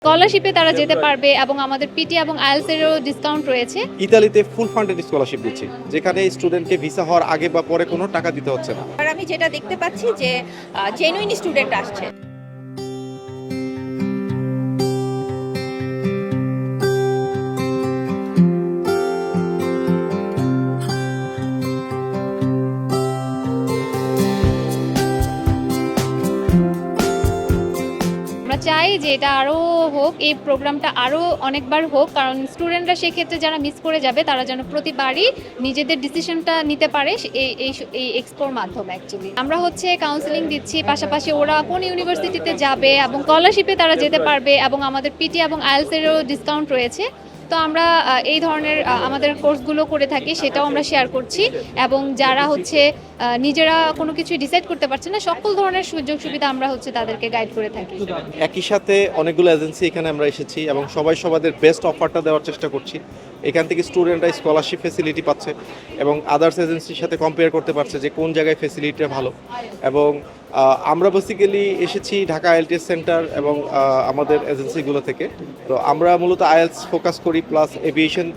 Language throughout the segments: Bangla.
স্কলারশিপে তারা যেতে পারবে এবং আমাদের পিটি এবং আইএলটিএস এরও ডিসকাউন্ট রয়েছে। ইতালিতে ফুল ফান্ডেড স্কলারশিপ দিচ্ছি, যেখানে স্টুডেন্টকে ভিসা হওয়ার আগে বা পরে কোনো টাকা দিতে হচ্ছে না। আর আমি যেটা দেখতে পাচ্ছি যে জেনুইন স্টুডেন্ট আসছে। আমরা চাই যে এটা আরও হোক, এই প্রোগ্রামটা আরও অনেকবার হোক, কারণ স্টুডেন্টরা সেক্ষেত্রে যারা মিস করে যাবে তারা যেন প্রতিবারই নিজেদের ডিসিশনটা নিতে পারে এই এক্সপোর মাধ্যমে। অ্যাকচুয়ালি আমরা কাউন্সেলিং দিচ্ছি, পাশাপাশি ওরা কোন ইউনিভার্সিটিতে যাবে এবং স্কলারশিপে তারা যেতে পারবে এবং আমাদের পিটি এবং আইএলটিএস এরও ডিসকাউন্ট রয়েছে। তো আমরা এই ধরনের আমাদের কোর্সগুলো করে থাকি, সেটাও আমরা শেয়ার করছি এবং যারা নিজেরা কোনো কিছু ডিসাইড করতে পারছে না, সকল ধরনের সুযোগ সুবিধা আমরা তাদেরকে গাইড করে থাকি। একই সাথে অনেকগুলো এজেন্সি এখানে আমরা এসেছি এবং সবাদের বেস্ট অফারটা দেওয়ার চেষ্টা করছি। এখান থেকে স্টুডেন্টরা স্কলারশিপ ফেসিলিটি পাচ্ছে এবং আদার্স এজেন্সির সাথে কম্পেয়ার করতে পারছে যে কোন জায়গায় ফেসিলিটিটা ভালো। এবং আমরা বেসিক্যালি এসেছি ঢাকা আইএলটিএস সেন্টার এবং আমাদের এজেন্সিগুলো থেকে। তো আমরা মূলত আইএলটিএস ফোকাস করি, প্লাস এভিয়েশন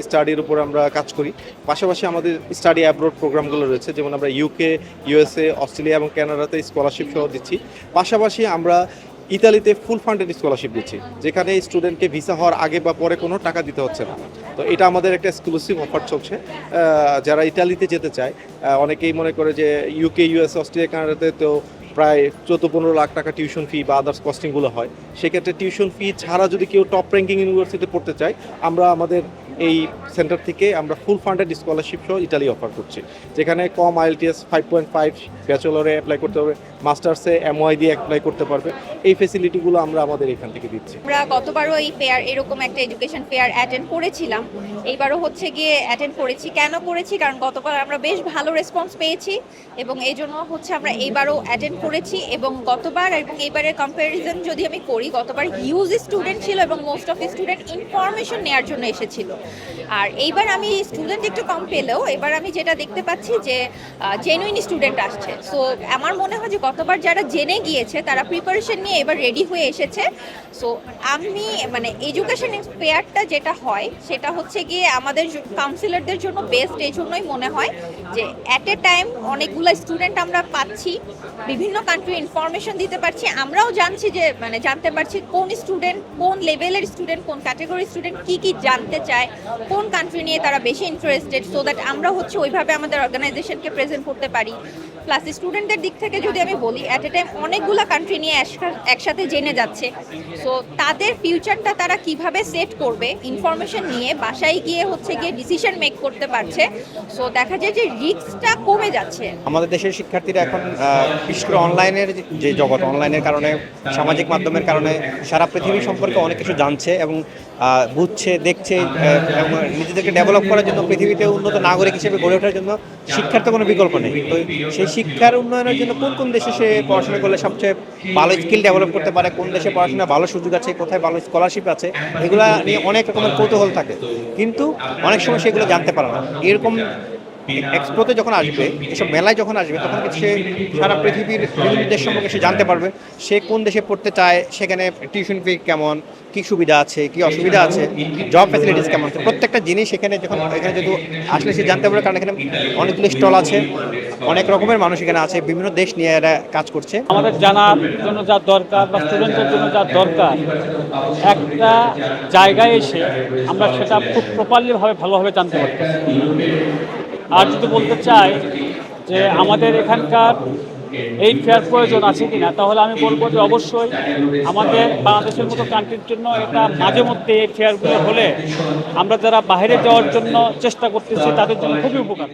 স্টাডির উপর আমরা কাজ করি। পাশাপাশি আমাদের স্টাডি অ্যাব্রোড প্রোগ্রামগুলো রয়েছে, যেমন আমরা ইউকে, ইউএসএ, অস্ট্রেলিয়া এবং কানাডাতে স্কলারশিপ সহ দিচ্ছি। পাশাপাশি আমরা ইতালিতে ফুল ফান্ডেড স্কলারশিপ দিচ্ছি, যেখানে স্টুডেন্টকে ভিসা হওয়ার আগে বা পরে কোনো টাকা দিতে হচ্ছে না। তো এটা আমাদের একটা এক্সক্লুসিভ অফার চলছে। যারা ইতালিতে যেতে চায়, অনেকেই মনে করে যে ইউকে, ইউএসএ, অস্ট্রেলিয়া, কানাডাতে তো প্রায় 14-15 লাখ টাকা টিউশন ফি বা আদার্স কস্টিংগুলো হয়। সেক্ষেত্রে টিউশন ফি ছাড়া যদি কেউ টপ র্যাঙ্কিং ইউনিভার্সিটিতে পড়তে চায়, আমরা আমাদের এই সেন্টার থেকে আমরা ফুল ফান্ডেড স্কলারশিপ সহ ইতালি অফার করছি, যেখানে কম আইএলটিএস 5.5 ব্যাচেলরে অ্যাপ্লাই করতে পারবে, মাস্টার্সে এমওয়াই দিয়ে অ্যাপ্লাই করতে পারবে। এই ফেসিলিটিগুলো আমরা আমাদের এখান থেকে দিচ্ছি। আমরা গতবারও এই ফেয়ার, এরকম একটা এডুকেশন ফেয়ার অ্যাটেন্ড করেছিলাম, এইবারও গিয়ে অ্যাটেন্ড করেছি। কেন করেছি? কারণ গতবার আমরা বেশ ভালো রেসপন্স পেয়েছি এবং এই জন্য আমরা এইবারও অ্যাটেন্ড করেছি। এবং গতবার এবং এইবারের কম্প্যারিজন যদি আমি করি, গতবার হিউজ স্টুডেন্ট ছিল এবং মোস্ট অফ স্টুডেন্ট ইনফরমেশন নেওয়ার জন্য এসেছিল। আর এইবার আমি স্টুডেন্ট একটু কম পেলেও এবার আমি যেটা দেখতে পাচ্ছি যে জেনুইন স্টুডেন্ট আসছে। সো আমার মনে হয় যে গতবার যারা জেনে গিয়েছে তারা প্রিপারেশন নিয়ে এবার রেডি হয়ে এসেছে। সো আমি এডুকেশন ফেয়ারটা যেটা হয় সেটা গিয়ে আমাদের কাউন্সিলরদের জন্য বেস্ট। এই জন্যই মনে হয় যে অ্যাট এ টাইম অনেকগুলো স্টুডেন্ট আমরা পাচ্ছি, বিভিন্ন কান্ট্রি ইনফরমেশন দিতে পারছি, আমরাও জানছি যে জানতে পারছি কোন স্টুডেন্ট, কোন লেভেলের স্টুডেন্ট, কোন ক্যাটাগরির স্টুডেন্ট কি জানতে চায়, কোন কান্ট্রি নিয়ে তারা বেশি ইন্টারেস্টেড, সো দ্যাট আমরা ওইভাবে আমাদের অর্গানাইজেশনকে প্রেজেন্ট করতে পারি। প্লাস স্টুডেন্টদের দিক থেকে যদি আমি বলি, অ্যাট এ টাইম অনেকগুলো কান্ট্রি নিয়ে একসাথে জেনে যাচ্ছে। সো তাদের ফিউচারটা তারা কিভাবে সেট করবে ইনফরমেশন নিয়ে বাসায় গিয়ে গিয়ে ডিসিশন মেক করতে পারছে। সো দেখা যায় যে রিস্কটা কমে যাচ্ছে। আমাদের দেশের শিক্ষার্থীরা এখন বিশেষ করে অনলাইনের যে জগৎ, অনলাইনের কারণে, সামাজিক মাধ্যমের কারণে সারা পৃথিবী সম্পর্কে অনেক কিছু জানছে এবং বুঝছে, দেখছে এবং নিজেদেরকে ডেভেলপ করার জন্য, পৃথিবীতে উন্নত নাগরিক হিসেবে গড়ে ওঠার জন্য শিক্ষার তো কোনো বিকল্প নেই। তো সেই শিক্ষার উন্নয়নের জন্য কোন দেশে সে পড়াশোনা করলে সবচেয়ে ভালো স্কিল ডেভেলপ করতে পারে, কোন দেশে পড়াশোনা ভালো সুযোগ আছে, কোথায় ভালো স্কলারশিপ আছে, এগুলো নিয়ে অনেক রকমের কৌতূহল থাকে, কিন্তু অনেক সময় সেগুলো জানতে পারে না। এরকম এক্সপোতে যখন আসবে, এসব মেলায় যখন আসবে, তখন সে সারা পৃথিবীর বিভিন্ন দেশ সম্পর্কে সে জানতে পারবে, সে কোন দেশে পড়তে চায়, সেখানে টিউশন ফি কেমন, কী সুবিধা আছে, কী অসুবিধা আছে, জব ফ্যাসিলিটিস কেমন আছে, প্রত্যেকটা জিনিস এখানে যদি আসলে সে জানতে পারবে। কারণ এখানে অনেকগুলো স্টল আছে, অনেক রকমের মানুষ এখানে আছে, বিভিন্ন দেশ নিয়ে এরা কাজ করছে। আমাদের জানার জন্য যা দরকার বা স্টুডেন্টের জন্য যা দরকার, একটা জায়গায় এসে আমরা সেটা খুব প্রপারলিভাবে ভালোভাবে জানতে পারতেছি। আর যদি বলতে চাই যে আমাদের এখানকার এই ফেয়ার প্রয়োজন আছে কিনা, তাহলে আমি বলবো যে অবশ্যই আমাদের বাংলাদেশের মতো কান্ট্রির জন্য এটা মাঝে মধ্যে এই ফেয়ারগুলো হলে আমরা যারা বাইরে যাওয়ার জন্য চেষ্টা করতেছি তাদের জন্য খুবই উপকার।